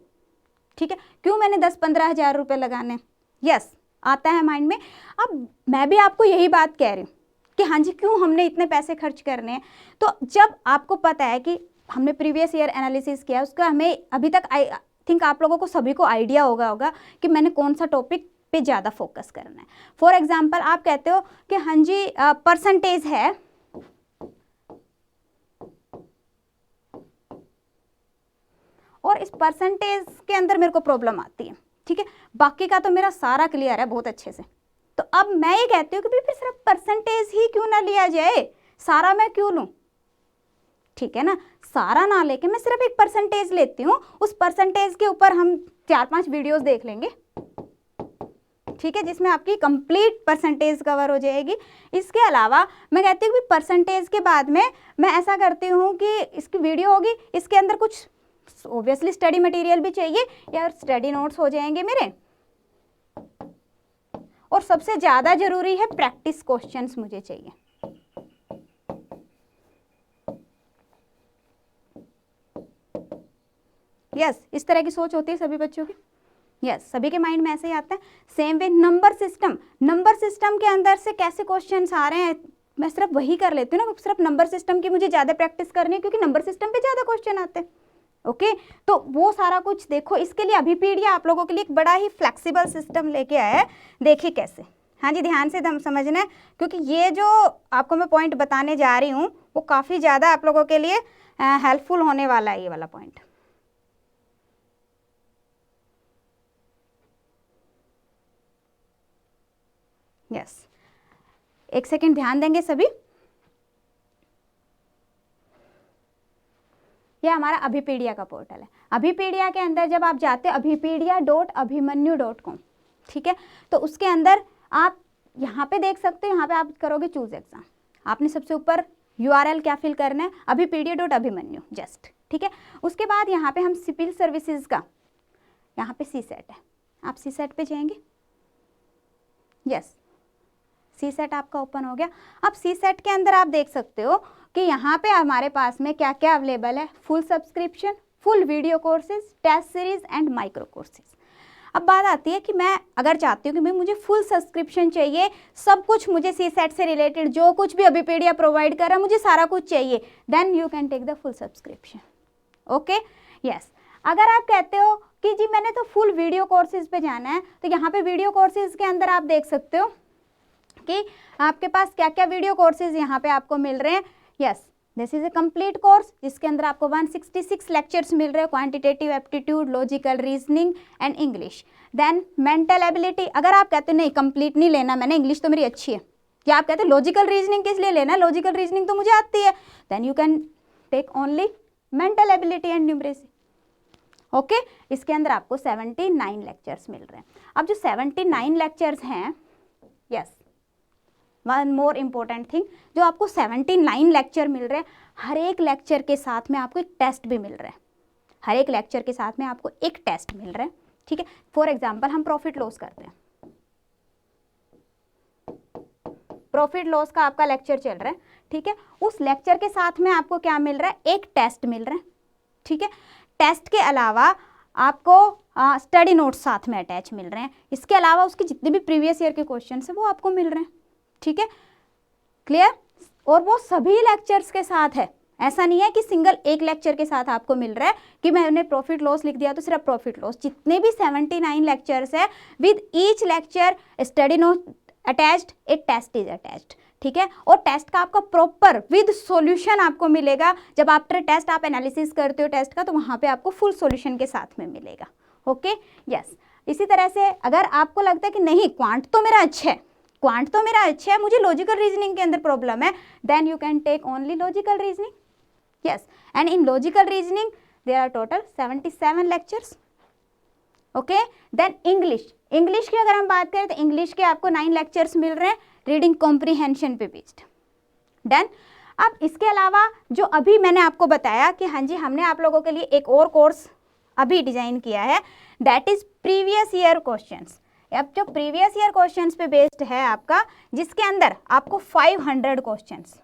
ठीक है, क्यों मैंने 10-15 हज़ार रुपये लगाने, यस आता है माइंड में। अब मैं भी आपको यही बात कह रही हूँ कि हाँ जी क्यों हमने इतने पैसे खर्च करने हैं। तो जब आपको पता है कि हमने प्रीवियस ईयर एनालिसिस किया, उसका हमें अभी तक आई थिंक आप लोगों को सभी को आइडिया होगा कि मैंने कौन सा टॉपिक पे ज़्यादा फोकस करना है। फॉर एग्जाम्पल आप कहते हो कि हाँ जी परसेंटेज है, और इस परसेंटेज के अंदर मेरे को प्रॉब्लम आती है, ठीक है, बाकी का तो मेरा सारा क्लियर है बहुत अच्छे से। तो अब मैं ये कहती हूँ कि भाई फिर सिर्फ परसेंटेज ही क्यों ना लिया जाए, सारा मैं क्यों लूँ, ठीक है ना, सारा ना लेके मैं सिर्फ एक परसेंटेज लेती हूँ, उस परसेंटेज के ऊपर हम 4-5 वीडियोस देख लेंगे, ठीक है, जिसमें आपकी कंप्लीट परसेंटेज कवर हो जाएगी। इसके अलावा मैं कहती हूँ कि परसेंटेज के बाद में मैं ऐसा करती हूँ कि इसकी वीडियो होगी, इसके अंदर कुछ ऑब्वियसली स्टडी मटेरियल भी चाहिए या स्टडी नोट्स हो जाएंगे मेरे, और सबसे ज़्यादा जरूरी है प्रैक्टिस क्वेश्चंस मुझे चाहिए। यस, इस तरह की सोच होती है सभी बच्चों की। यस, सभी के माइंड में ऐसे ही आता है। सेम वे नंबर सिस्टम के अंदर से कैसे क्वेश्चंस आ रहे हैं, मैं सिर्फ वही कर लेती हूँ ना, सिर्फ नंबर सिस्टम की मुझे ज़्यादा प्रैक्टिस करनी है क्योंकि नंबर सिस्टम पे ज़्यादा क्वेश्चन आते हैं। ओके, तो वो सारा कुछ देखो। इसके लिए अभिपीडिया आप लोगों के लिए एक बड़ा ही फ्लेक्सिबल सिस्टम लेके आया है, देखिए कैसे। हाँ जी, ध्यान से समझना है क्योंकि ये जो आपको मैं पॉइंट बताने जा रही हूँ वो काफ़ी ज़्यादा आप लोगों के लिए हेल्पफुल होने वाला है, ये वाला पॉइंट। यस, एक सेकंड ध्यान देंगे सभी। यह हमारा अभिपीडिया का पोर्टल है। अभिपीडिया के अंदर जब आप जाते हो abipedia.abhimanyu.com, ठीक है, तो उसके अंदर आप यहाँ पे देख सकते हो, यहाँ पे आप करोगे चूज एग्जाम, आपने सबसे ऊपर URL क्या फिल करना है, abipedia.abhimanyu जस्ट, ठीक है। उसके बाद यहाँ पे हम सिविल सर्विसेज का, यहाँ पे CSET है, आप CSET पे जाएंगे। यस, CSET आपका ओपन हो गया। अब CSET के अंदर आप देख सकते हो कि यहाँ पे हमारे पास में क्या क्या अवेलेबल है, full subscription, full video courses, test series and micro courses. अब बात आती है कि मैं अगर चाहती हूँ कि भाई मुझे फुल सब्सक्रिप्शन चाहिए, सब कुछ मुझे CSET से रिलेटेड जो कुछ भी अभिपीडिया प्रोवाइड कर रहा है मुझे सारा कुछ चाहिए, then you can take the full subscription. Okay, yes. अगर आप कहते हो कि जी मैंने तो फुल वीडियो कोर्सेज पे जाना है, तो यहाँ पे वीडियो कोर्सेज के अंदर आप देख सकते हो कि आपके पास क्या क्या वीडियो कोर्सेज यहाँ पे आपको मिल रहे हैं। Yes, this is a complete course जिसके अंदर आपको 166 लेक्चर्स मिल रहे हैं, quantitative aptitude, logical reasoning and English. Then mental ability, अगर आप कहते हो नहीं कंप्लीट नहीं लेना मैंने, इंग्लिश तो मेरी अच्छी है, या आप कहते हो लॉजिकल रीजनिंग किस लिए लेना है, लॉजिकल रीजनिंग तो मुझे आती है, then you can take only mental ability and numeracy. Okay, इसके अंदर आपको 79 लेक्चर्स मिल रहे हैं। अब जो 79 लेक्चर्स हैं, yes, one more important thing, जो आपको 79 लेक्चर मिल रहे हैं, हर एक लेक्चर के साथ में आपको एक टेस्ट भी मिल रहा है, हर एक लेक्चर के साथ में आपको एक टेस्ट मिल रहा है, ठीक है। फॉर एग्जांपल हम प्रॉफिट लॉस करते हैं, प्रॉफिट लॉस का आपका लेक्चर चल रहा है, ठीक है, उस लेक्चर के साथ में आपको क्या मिल रहा है, एक टेस्ट मिल रहा है, ठीक है। टेस्ट के अलावा आपको स्टडी नोट्स साथ में अटैच मिल रहे हैं, इसके अलावा उसके जितने भी प्रीवियस ईयर के क्वेश्चन हैं वो आपको मिल रहे हैं, ठीक है, क्लियर। और वो सभी लेक्चर्स के साथ है, ऐसा नहीं है कि सिंगल एक लेक्चर के साथ आपको मिल रहा है कि मैंने प्रॉफिट लॉस लिख दिया तो सिर्फ प्रॉफिट लॉस। जितने भी 79 लेक्चर्स है, with each lecture study note attached, a test is attached, ठीक है। और टेस्ट का आपका प्रॉपर विद सॉल्यूशन आपको मिलेगा। जब आफ्टर टेस्ट आप एनालिसिस करते हो टेस्ट का, तो वहाँ पे आपको फुल सॉल्यूशन के साथ में मिलेगा। Okay, yes. इसी तरह से अगर आपको लगता है कि नहीं क्वांट तो मेरा अच्छा है, क्वांट तो मेरा अच्छा है, मुझे लॉजिकल रीजनिंग के अंदर प्रॉब्लम है, then you can take only logical reasoning. Yes, and in logical reasoning there are total 77 lectures. Okay, then English, English की अगर हम बात करें तो इंग्लिश के आपको 9 लेक्चर्स मिल रहे हैं, रीडिंग कॉम्प्रीहेंशन पे बेस्ड। डन। अब इसके अलावा जो अभी मैंने आपको बताया कि हाँ जी हमने आप लोगों के लिए एक और कोर्स अभी डिजाइन किया है, that is previous year questions. अब जो प्रीवियस ईयर क्वेश्चंस पे बेस्ड है आपका, जिसके अंदर आपको 500 क्वेश्चंस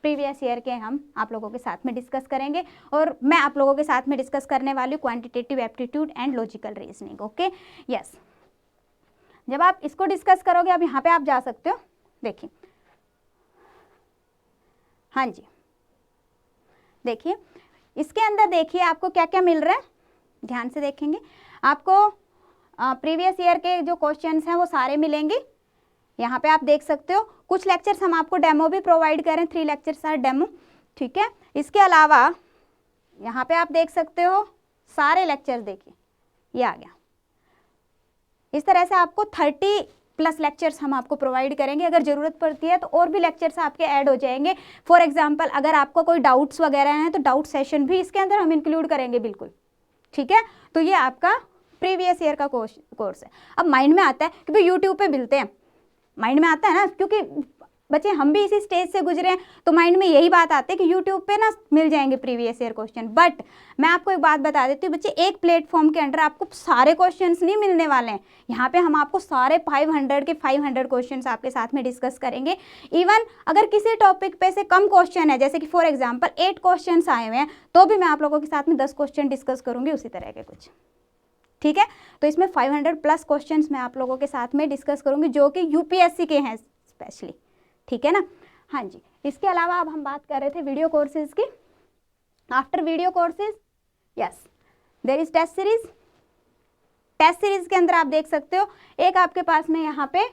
प्रीवियस ईयर के हम आप लोगों के साथ में डिस्कस करेंगे, और मैं आप लोगों के साथ में डिस्कस करने वाली हूँ quantitative aptitude and logical reasoning. Okay, yes. जब आप इसको डिस्कस करोगे, अब यहाँ पे आप जा सकते हो, देखिए हाँ जी, देखिए इसके अंदर देखिए आपको क्या क्या मिल रहा है, ध्यान से देखेंगे आपको प्रीवियस ईयर के जो क्वेश्चंस हैं वो सारे मिलेंगे। यहाँ पे आप देख सकते हो कुछ लेक्चर्स हम आपको डेमो भी प्रोवाइड करें, 3 लेक्चर्स आर डेमो, ठीक है। इसके अलावा यहाँ पे आप देख सकते हो सारे लेक्चर्स, देखिए ये आ गया। इस तरह से आपको 30+ लेक्चर्स हम आपको प्रोवाइड करेंगे। अगर ज़रूरत पड़ती है तो और भी लेक्चर्स आपके ऐड हो जाएंगे। फॉर एग्जांपल अगर आपको कोई डाउट्स वगैरह हैं तो डाउट सेशन भी इसके अंदर हम इंक्लूड करेंगे, बिल्कुल, ठीक है। तो ये आपका प्रीवियस ईयर का कोर्स है। अब माइंड में आता है कि भाई यूट्यूब पे मिलते हैं, माइंड में आता है ना, क्योंकि बच्चे हम भी इसी स्टेज से गुजरे हैं, तो माइंड में यही बात आती है कि यूट्यूब पे ना मिल जाएंगे प्रीवियस ईयर क्वेश्चन। बट मैं आपको एक बात बता देती हूँ बच्चे, एक प्लेटफॉर्म के अंदर आपको सारे क्वेश्चंस नहीं मिलने वाले हैं। यहाँ पे हम आपको सारे 500 के 500 क्वेश्चंस आपके साथ में डिस्कस करेंगे। इवन अगर किसी टॉपिक पे से कम क्वेश्चन है, जैसे कि फॉर एग्जाम्पल 8 क्वेश्चन आए हुए हैं, तो भी मैं आप लोगों के साथ में 10 क्वेश्चन डिस्कस करूँगी उसी तरह के कुछ, ठीक है। तो इसमें 500+ क्वेश्चंस मैं आप लोगों के साथ में डिस्कस करूंगी जो कि यूपीएससी के हैं स्पेशली, ठीक है ना। हाँ जी, इसके अलावा अब हम बात कर रहे थे वीडियो कोर्सेज की। After video courses, yes, there is test series. Test series के अंदर आप देख सकते हो एक आपके पास में यहाँ पे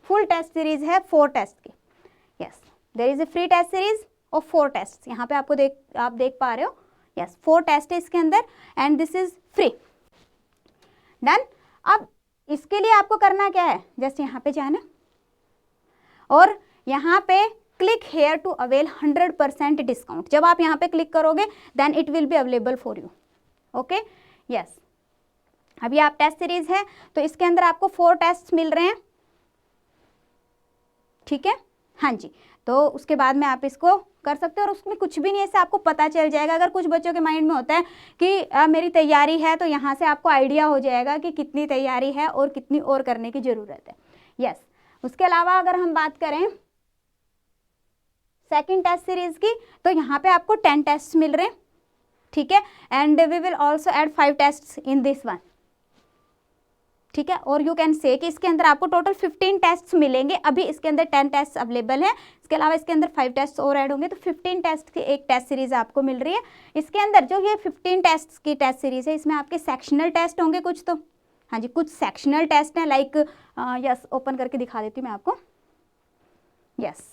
फुल टेस्ट सीरीज है 4 टेस्ट की। Yes, there is a free test series और 4 टेस्ट यहाँ पे आपको आप देख पा रहे हो। यस, 4 टेस्ट है इसके अंदर and this is free. Done. अब इसके लिए आपको करना क्या है, जस्ट यहाँ पे जाना और यहाँ पे click here to avail 100% discount. जब आप यहाँ पे क्लिक करोगे then it will be available for you, okay. Yes, अभी आप टेस्ट सीरीज है तो इसके अंदर आपको 4 टेस्ट मिल रहे हैं, ठीक है। हाँ जी, तो उसके बाद में आप इसको कर सकते हो और उसमें कुछ भी नहीं, ऐसे आपको पता चल जाएगा। अगर कुछ बच्चों के माइंड में होता है कि मेरी तैयारी है, तो यहाँ से आपको आइडिया हो जाएगा कि कितनी तैयारी है और कितनी और करने की ज़रूरत है। यस, उसके अलावा अगर हम बात करें सेकंड टेस्ट सीरीज की, तो यहाँ पे आपको 10 टेस्ट मिल रहे हैं, ठीक है। And we will also add 5 test in this one, ठीक है। और यू कैन से कि इसके अंदर आपको टोटल 15 टेस्ट मिलेंगे। अभी इसके अंदर 10 टेस्ट अवेलेबल है, इसके अलावा इसके अंदर 5 टेस्ट और ऐड होंगे, तो 15 टेस्ट की एक टेस्ट सीरीज आपको मिल रही है। इसके अंदर जो ये 15 टेस्ट की टेस्ट सीरीज है, इसमें आपके सेक्शनल टेस्ट होंगे कुछ, तो हाँ जी कुछ सेक्शनल टेस्ट हैं, लाइक यस, ओपन करके दिखा देती हूँ मैं आपको। यस,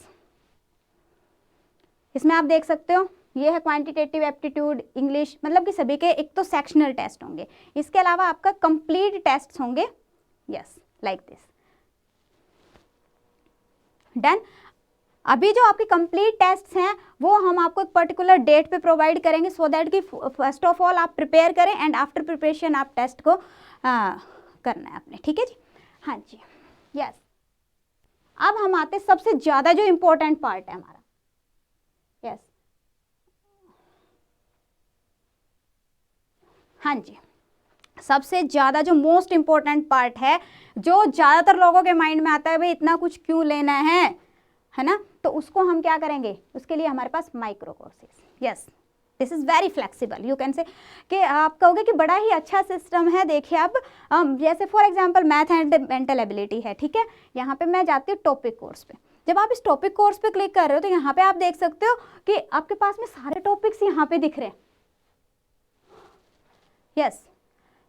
इसमें आप देख सकते हो ये है क्वांटिटेटिव एप्टीट्यूड इंग्लिश, मतलब कि सभी के एक तो सेक्शनल टेस्ट होंगे, इसके अलावा आपका कंप्लीट टेस्ट होंगे। Yes, like this. डन। अभी जो आपके कंप्लीट टेस्ट हैं वो हम आपको एक पर्टिकुलर डेट पे प्रोवाइड करेंगे, सो दैट कि फर्स्ट ऑफ ऑल आप प्रिपेयर करें एंड आफ्टर प्रिपरेशन आप टेस्ट को करना है अपने, ठीक है जी। हाँ जी, यस। अब हम आते सबसे ज़्यादा जो इम्पोर्टेंट पार्ट है हमारा। यस, हाँ जी, सबसे ज़्यादा जो मोस्ट इम्पोर्टेंट पार्ट है, जो ज़्यादातर लोगों के माइंड में आता है भाई इतना कुछ क्यों लेना है ना, तो उसको हम क्या करेंगे, उसके लिए हमारे पास micro courses. Yes, this is very flexible, you can say कि आप कहोगे कि बड़ा ही अच्छा सिस्टम है। देखिए अब जैसे for example math and mental ability है, ठीक है। यहाँ पे मैं जाती हूँ टॉपिक कोर्स पे। जब आप इस टॉपिक कोर्स पे क्लिक कर रहे हो तो यहाँ पे आप देख सकते हो कि आपके पास में सारे टॉपिक्स यहाँ पे दिख रहे हैं। यस,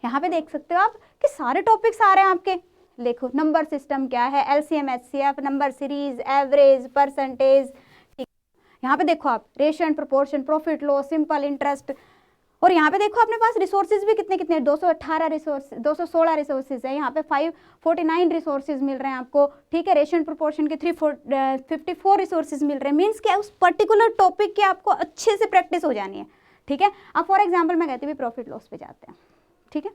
यहाँ पे देख सकते हो आप कि सारे टॉपिक्स आ रहे हैं आपके। देखो नंबर सिस्टम क्या है, LCM HCF, number series, average, percentage, ठीक। यहाँ पे देखो आप ratio and proportion, profit loss, simple interest, और यहाँ पे देखो अपने पास रिसोर्सेज भी कितने कितने 218 रिसोर्स 216 रिसोर्सेज है। यहाँ पे 549 रिसोर्सेज मिल रहे हैं आपको, ठीक है। रेशियो एंड प्रोपोर्शन के 354 रिसोर्सेज मिल रहे हैं। मीन्स क्या, उस पर्टिकुलर टॉपिक की आपको अच्छे से प्रैक्टिस हो जानी है, ठीक है। अब फॉर एग्जाम्पल मैं कहती हूँ प्रॉफिट लॉस पे जाते हैं, ठीक है।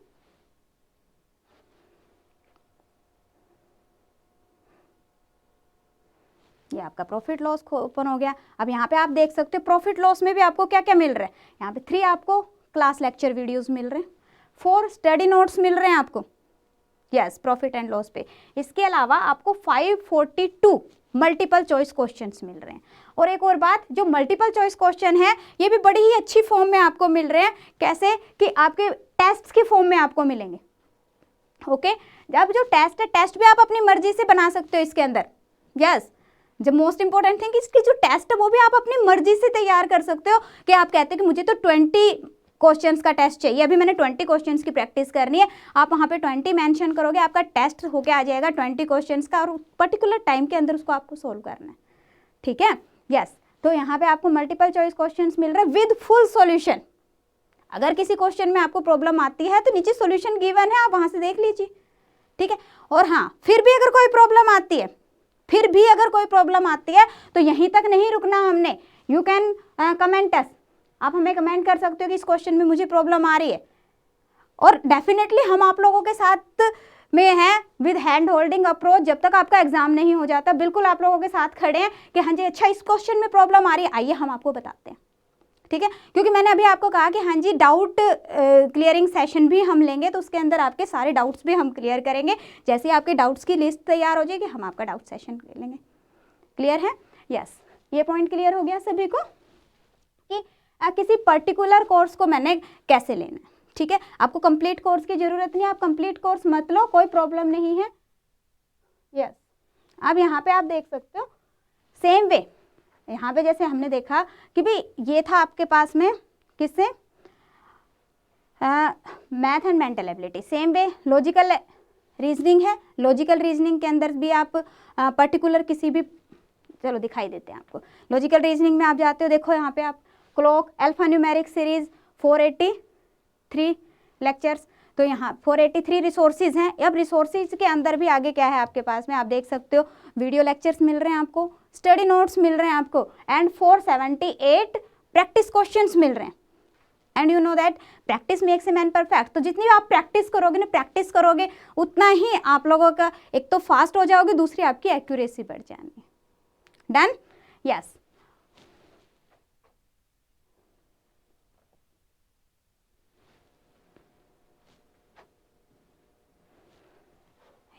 ये आपका प्रॉफिट लॉस ओपन हो गया। अब यहाँ पे आप देख सकते हो प्रॉफिट लॉस में भी आपको क्या क्या मिल रहा है। यहाँ पे 3 आपको क्लास लेक्चर वीडियोस मिल रहे हैं, 4 स्टडी नोट्स मिल रहे हैं आपको, यस, प्रॉफिट एंड लॉस पे। इसके अलावा आपको 542 मल्टीपल चॉइस क्वेश्चंस मिल रहे हैं। और एक और बात, जो मल्टीपल चॉइस क्वेश्चन है ये भी बड़ी ही अच्छी फॉर्म में आपको मिल रहे हैं। कैसे कि आपके टेस्ट की फॉर्म में आपको मिलेंगे, ओके। अब जो टेस्ट है, टेस्ट भी आप अपनी मर्जी से बना सकते हो इसके अंदर। यस, जब मोस्ट इंपॉर्टेंट थिंग इसकी जो टेस्ट है वो भी आप अपनी मर्जी से तैयार कर सकते हो कि आप कहते हैं कि मुझे तो 20 क्वेश्चंस का टेस्ट चाहिए, अभी मैंने 20 क्वेश्चंस की प्रैक्टिस करनी है, आप वहाँ पे 20 मेंशन करोगे, आपका टेस्ट होके आ जाएगा 20 क्वेश्चंस का, और पर्टिकुलर टाइम के अंदर उसको आपको सोल्व करना है, ठीक है। यस, तो यहाँ पे आपको मल्टीपल चॉइस क्वेश्चंस मिल रहे हैं विद फुल सॉल्यूशन। अगर किसी क्वेश्चन में आपको प्रॉब्लम आती है तो नीचे सॉल्यूशन गिवन है, आप वहाँ से देख लीजिए, ठीक है। और हाँ, फिर भी अगर कोई प्रॉब्लम आती है तो यहीं तक नहीं रुकना हमने, यू कैन कमेंट अस, आप हमें कमेंट कर सकते हो कि इस क्वेश्चन में मुझे प्रॉब्लम आ रही है, और डेफिनेटली हम आप लोगों के साथ में हैं विद हैंड होल्डिंग अप्रोच। जब तक आपका एग्जाम नहीं हो जाता बिल्कुल आप लोगों के साथ खड़े हैं कि हाँ जी अच्छा इस क्वेश्चन में प्रॉब्लम आ रही है, आइए हम आपको बताते हैं, ठीक है। क्योंकि मैंने अभी आपको कहा कि हाँ जी डाउट क्लियरिंग सेशन भी हम लेंगे, तो उसके अंदर आपके सारे डाउट्स भी हम क्लियर करेंगे। जैसे ही आपके डाउट्स की लिस्ट तैयार हो जाएगी हम आपका डाउट सेशन ले लेंगे। क्लियर है? यस, ये पॉइंट क्लियर हो गया सभी को कि किसी पर्टिकुलर कोर्स को मैंने कैसे लेना है, ठीक है। आपको कंप्लीट कोर्स की जरूरत नहीं है, आप कंप्लीट कोर्स मत लो, कोई प्रॉब्लम नहीं है। यस, अब यहाँ पे आप देख सकते हो सेम वे, यहाँ पे जैसे हमने देखा कि भाई ये था आपके पास में किससे, math and mental ability, same way logical reasoning है, लॉजिकल रीजनिंग के अंदर भी आप पर्टिकुलर किसी भी, चलो दिखाई देते हैं आपको। लॉजिकल रीजनिंग में आप जाते हो, देखो यहाँ पे आप clock alpha numeric series 483 lectures, तो यहाँ 483 रिसोर्सेज हैं। अब रिसोर्सेज के अंदर भी आगे क्या है आपके पास में, आप देख सकते हो वीडियो लेक्चर्स मिल रहे हैं आपको, स्टडी नोट्स मिल रहे हैं आपको, एंड 478 प्रैक्टिस क्वेश्चंस मिल रहे हैं। And you know that practice makes a man perfect, तो जितनी आप प्रैक्टिस करोगे उतना ही आप लोगों का एक तो फास्ट हो जाओगे, दूसरी आपकी एक्यूरेसी बढ़ जाएगी। Done? Yes.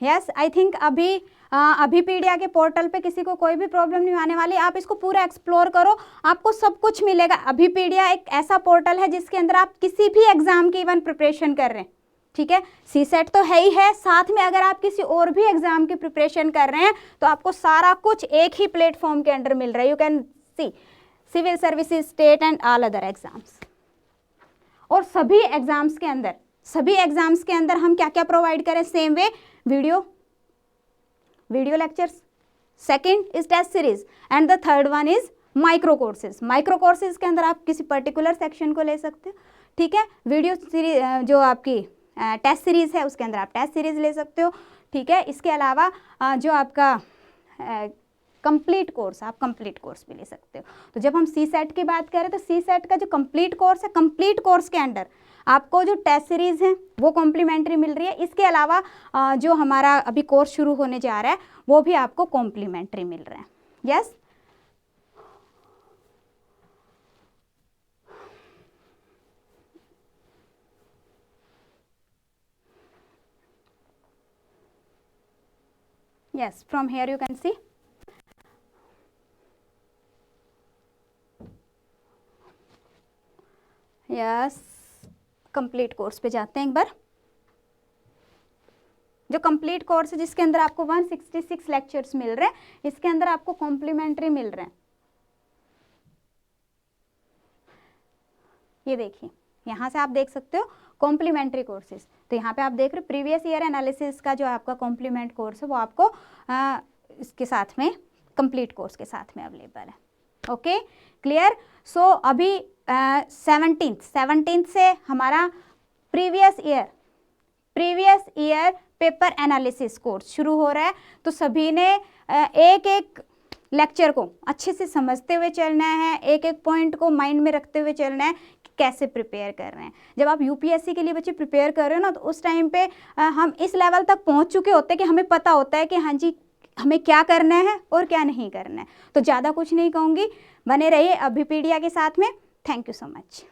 Yes, I think अभी पीडिया के पोर्टल पे किसी को कोई भी प्रॉब्लम नहीं आने वाली। आप इसको पूरा एक्सप्लोर करो, आपको सब कुछ मिलेगा। अभी पीडिया एक ऐसा पोर्टल है जिसके अंदर आप किसी भी एग्जाम की इवन प्रिपरेशन कर रहे हैं, ठीक है। सीसेट तो है ही है, साथ में अगर आप किसी और भी एग्जाम की प्रिपरेशन कर रहे हैं तो आपको सारा कुछ एक ही प्लेटफॉर्म के अंडर मिल रहा है। You can see civil services, state and all other exams. और सभी एग्जाम्स के अंदर हम क्या क्या प्रोवाइड करें, same way video lectures, second is test series, and the third one is micro courses. Micro courses के अंदर आप किसी पर्टिकुलर सेक्शन को ले सकते हो, ठीक है। वीडियो सीरीज जो आपकी टेस्ट सीरीज है उसके अंदर आप टेस्ट सीरीज ले सकते हो, ठीक है। इसके अलावा जो आपका कंप्लीट कोर्स, आप कंप्लीट कोर्स भी ले सकते हो। तो जब हम सी सेट की बात करें तो सी सेट का जो कंप्लीट कोर्स है, कंप्लीट कोर्स के अंडर आपको जो टेस्ट सीरीज है वो कॉम्प्लीमेंट्री मिल रही है। इसके अलावा जो हमारा अभी कोर्स शुरू होने जा रहा है वो भी आपको कॉम्प्लीमेंट्री मिल रहा है। Yes, yes, from here you can see yes. Complete course पे जाते हैं एक बार। जो कंप्लीट कोर्स है जिसके अंदर आपको 166 लेक्चर्स मिल रहे हैं, इसके अंदर आपको कॉम्प्लीमेंट्री मिल रहे हैं। ये देखिए, यहाँ से आप देख सकते हो कॉम्प्लीमेंट्री कोर्सेज। तो यहाँ पे आप देख रहे हो प्रीवियस ईयर एनालिसिस का जो आपका कॉम्प्लीमेंट कोर्स है वो आपको इसके साथ में कंप्लीट कोर्स के साथ में अवेलेबल है। Okay, clear. सो अभी 17 से हमारा previous year paper analysis course शुरू हो रहा है। तो सभी ने एक एक लेक्चर को अच्छे से समझते हुए चलना है, एक एक पॉइंट को माइंड में रखते हुए चलना है कि कैसे प्रिपेयर कर रहे हैं। जब आप यूपीएससी के लिए बच्चे प्रिपेयर कर रहे हो ना, तो उस टाइम पे हम इस लेवल तक पहुंच चुके होते हैं कि हमें पता होता है कि हाँ जी हमें क्या करना है और क्या नहीं करना है। तो ज़्यादा कुछ नहीं कहूँगी, बने रहिए अभी पीडिया के साथ में। Thank you so much.